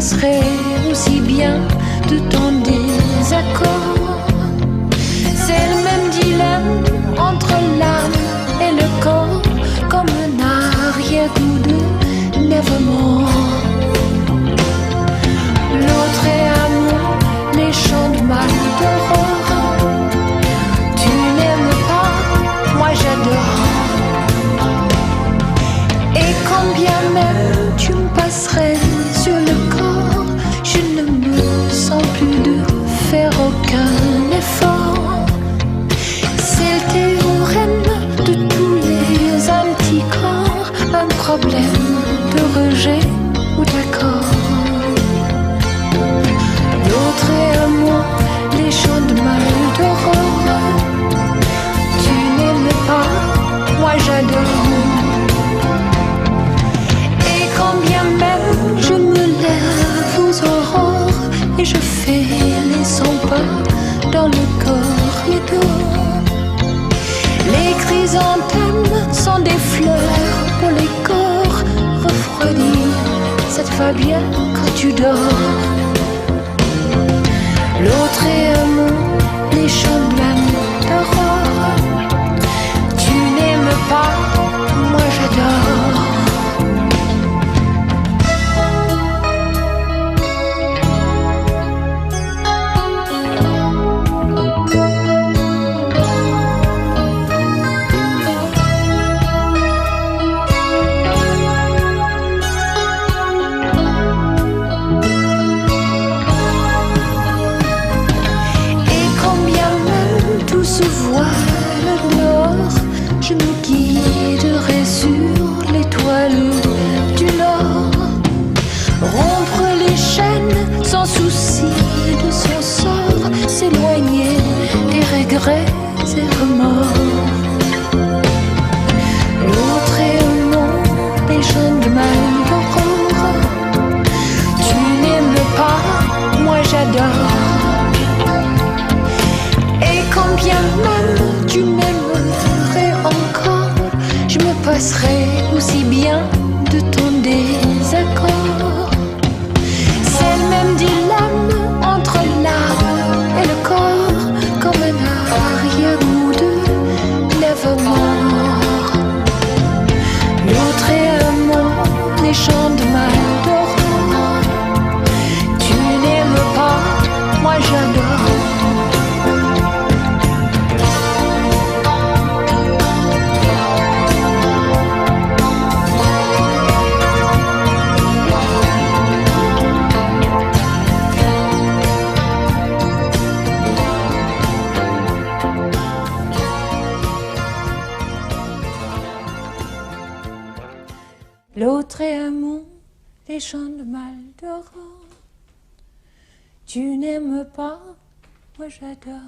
passerai aussi bien de ton désaccord. C'est le même dilemme entre l'âme et le corps, comme un arrière-goût de Nevermore. L'autre est amour, les chants de mal d'aurore. Tu n'aimes pas, moi j'adore. Et quand bien même tu me passerais sur le corps, je ne me sens plus de faire aucun effort. C'est le théorème de tous les anticorps, un problème de rejet ou d'accord. L'autre est amour, les chants de mal d'aurore. Tu n'aimes pas, moi j'adore. Et quand bien même je me lève aux aurores et je fais les 100 pas dans le corridor. Les chrysanthèmes sont des fleurs pour les corps refroidis. Ça te va bien quand tu dors. L'autre est amour, les chants de mal d'aurore. Tu n'aimes pas, moi j'adore. Se voile nord, je me guiderai sur l'étoile du Nord. Rompre les chaînes sans souci de son sort, s'éloigner des regrets et remords. L'autre est au monde, les gens de mal d'aurore. Tu n'aimes pas, moi j'adore. Quand bien même tu m'aimerais encore, je me passerai aussi bien de ton désaccord. C'est le même dilemme entre l'âme et le corps, comme un arrière-goût de Nevermore. L'autre est amour, les chants de mal d'aurore. Tu n'aimes pas, moi j'adore. L'autre est amour, les chants de mal d'aurore. Tu n'aimes pas, moi j'adore.